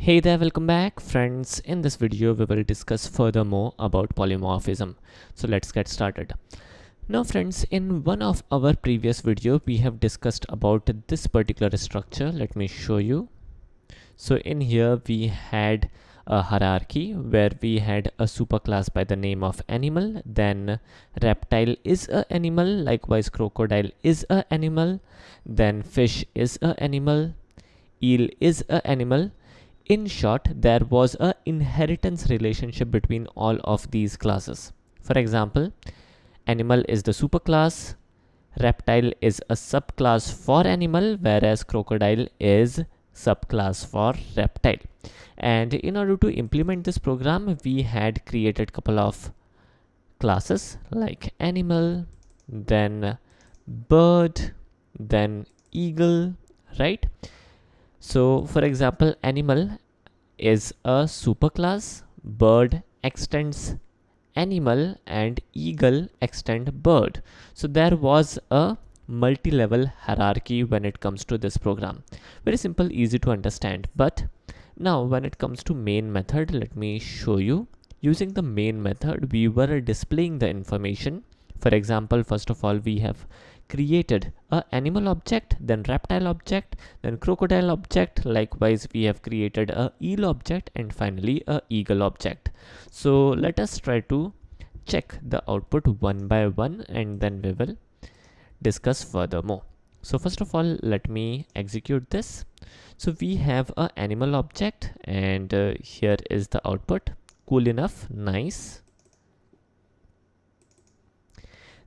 Hey there, welcome back friends. In this video we will discuss furthermore about polymorphism. So let's get started. Now friends, in one of our previous video we have discussed about this particular structure. Let me show you. So in here we had a hierarchy where we had a superclass by the name of animal, then reptile is a animal, likewise crocodile is a animal, then fish is a animal, eel is a animal. In short, there was a inheritance relationship between all of these classes. For example, animal is the superclass, reptile is a subclass for animal, whereas crocodile is subclass for reptile. And in order to implement this program, we had created couple of classes like animal, then bird, then eagle, right? So for example, animal is a superclass, bird extends animal, and eagle extend bird. So there was a multi-level hierarchy when it comes to this program. Very simple, easy to understand. But now when it comes to main method, let me show you. Using the main method, we were displaying the information. For example, first of all, we have created a animal object, then reptile object, then crocodile object. Likewise, we have created a eel object, and finally a eagle object. So let us try to check the output one by one, and then we will discuss furthermore. So first of all, let me execute this. So we have a animal object, and here is the output. Cool enough, nice.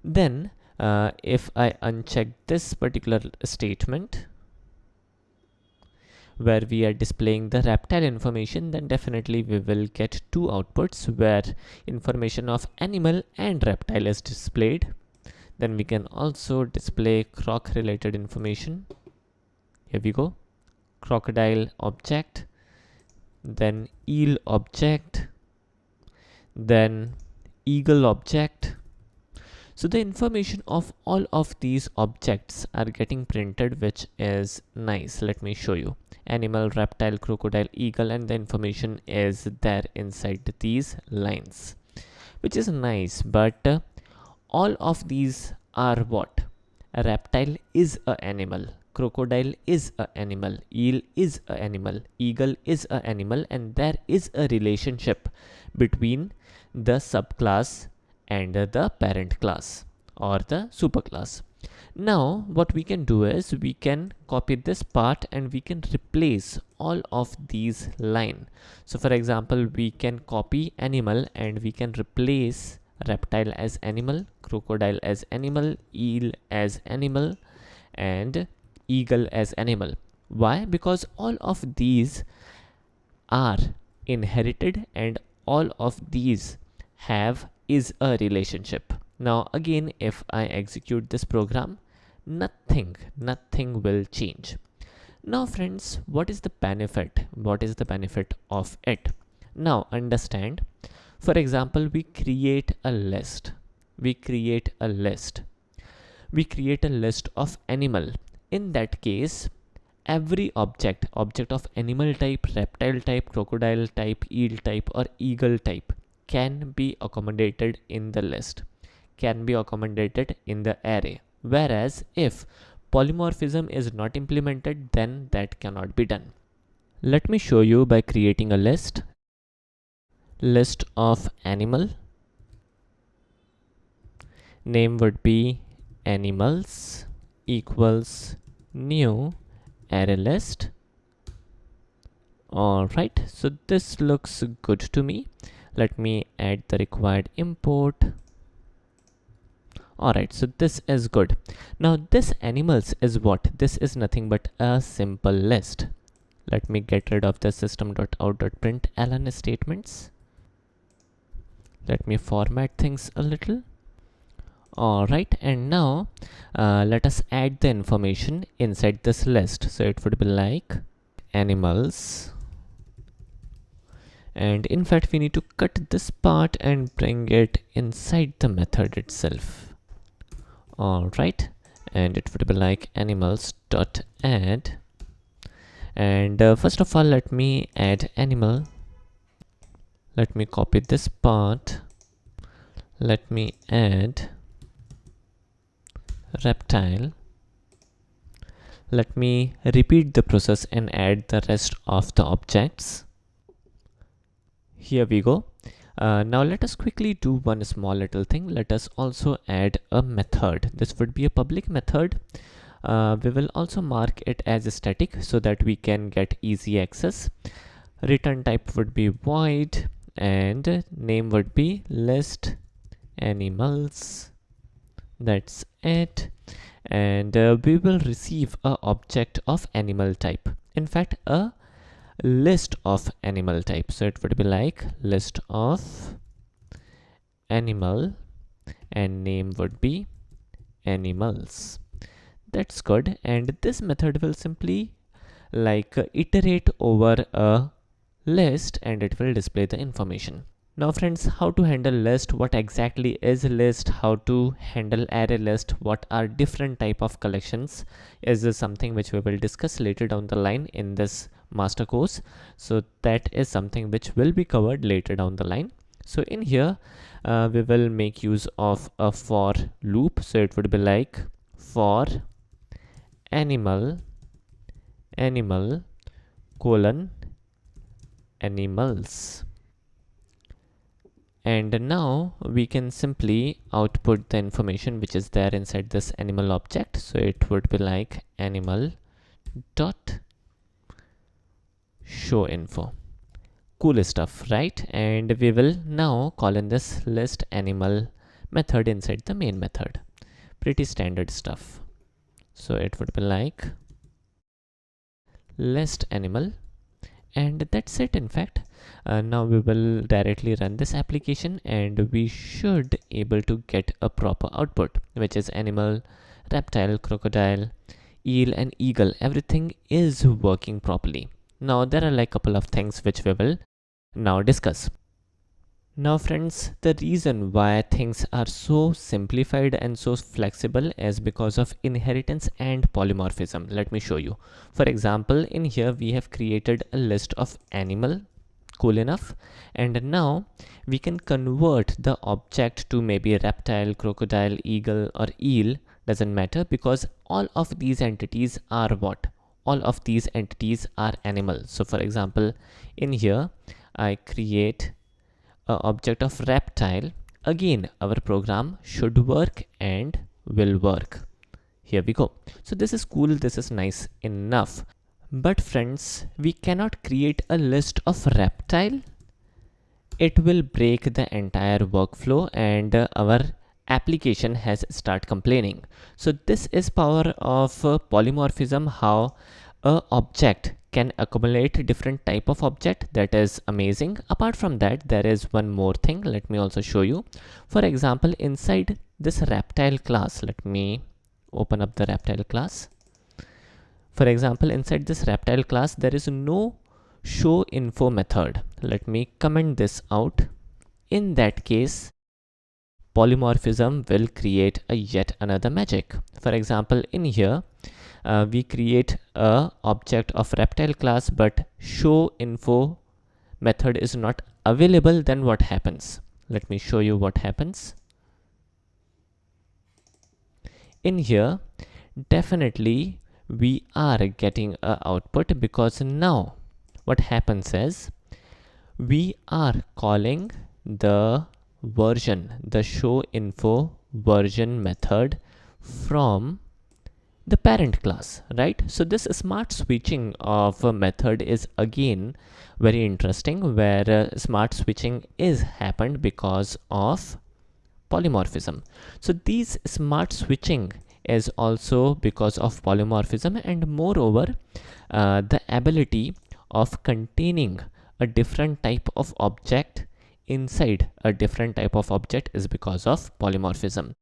Then if I uncheck this particular statement where we are displaying the reptile information, then definitely we will get two outputs where information of animal and reptile is displayed. Then we can also display croc related information. Here we go, crocodile object, then eel object, then eagle object. So the information of all of these objects are getting printed, which is nice. Let me show you. Animal, reptile, crocodile, eagle, and the information is there inside these lines, which is nice. But all of these are what? A reptile is an animal, crocodile is an animal, eel is an animal, eagle is an animal, and there is a relationship between the subclass and the parent class or the superclass. Now what we can do is we can copy this part and we can replace all of these line. So for example, we can copy animal and we can replace reptile as animal, crocodile as animal, eel as animal, and eagle as animal. Why? Because all of these are inherited and all of these have is a relationship. Now again, if I execute this program, nothing will change. Now friends, what is the benefit? What is the benefit of it? Now understand, for example, we create a list. We create a list of animal. In that case, every object of animal type, reptile type, crocodile type, eel type, or eagle type can be accommodated in the list, can be accommodated in the array. Whereas if polymorphism is not implemented, then that cannot be done. Let me show you by creating a list of animal. Name would be animals equals new array list. Alright, so this looks good to me. Let me add the required import. Alright, so this is good. Now this animals is what? This is nothing but a simple list. Let me get rid of the system.out.println statements. Let me format things a little. Alright, and now let us add the information inside this list. So it would be like animals. And in fact, we need to cut this part and bring it inside the method itself. All right, and it would be like animals dot add, And first of all, let me add animal. Let me copy this part. Let me add reptile. Let me repeat the process and add the rest of the objects. Here we go. Now let us quickly do one small little thing. Let us also add a method. This would be a public method. We will also mark it as static so that we can get easy access. Return type would be void and name would be list animals. That's it. And we will receive a object of animal type. In fact, a list of animal type. So it would be like list of animal and name would be animals. That's good. And this method will simply iterate over a list and it will display the information. Now friends, how to handle list, what exactly is list, how to handle array list, what are different type of collections is something which we will discuss later down the line in this master course. So that is something which will be covered later down the line. So in here we will make use of a for loop. So it would be like for animal colon animals. And now we can simply output the information which is there inside this animal object. So it would be like animal dot show info. Cool stuff, right? And we will now call in this list animal method inside the main method. Pretty standard stuff. So it would be like list animal, and that's it. In fact, now we will directly run this application and we should able to get a proper output, which is animal, reptile, crocodile, eel and eagle. Everything is working properly. Now there are like a couple of things which we will now discuss. Now friends, the reason why things are so simplified and so flexible is because of inheritance and polymorphism. Let me show you. For example, in here we have created a list of animal. Cool enough. And now we can convert the object to maybe reptile, crocodile, eagle or eel. Doesn't matter, because all of these entities are what? All of these entities are animals. So for example, in here I create an object of reptile. Again, our program should work and will work. Here we go. So this is cool. This is nice enough. But friends, we cannot create a list of reptile. It will break the entire workflow and our application has start complaining. So this is power of polymorphism, how a object can accumulate different type of object. That is amazing. Apart from that, there is one more thing. Let me also show you. For example, inside this reptile class, let me open up the reptile class. For example, inside this reptile class, there is no show info method. Let me comment this out. In that case, polymorphism will create a yet another magic. For example, in here, we create a object of reptile class, but show info method is not available. Then what happens? Let me show you what happens. In here, definitely we are getting a output, because now what happens is we are calling the version, the show info version method from the parent class, right? So this smart switching of a method is again very interesting, where smart switching is happened because of polymorphism. So these smart switching is also because of polymorphism, and moreover the ability of containing a different type of object inside a different type of object is because of polymorphism.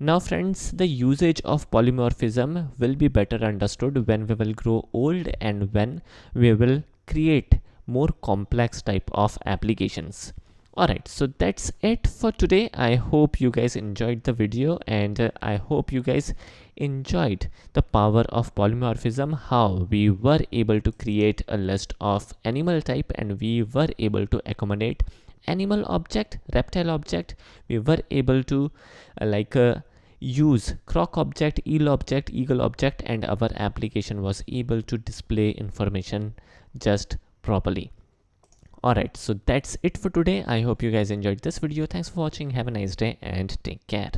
Now friends, the usage of polymorphism will be better understood when we will grow old and when we will create more complex type of applications. Alright, so that's it for today. I hope you guys enjoyed the video, and I hope you guys enjoyed the power of polymorphism, how we were able to create a list of animal type and we were able to accommodate animal object, reptile object. We were able to use croc object, eel object, eagle object, and our application was able to display information just properly. Alright, so that's it for today. I hope you guys enjoyed this video. Thanks for watching. Have a nice day and take care.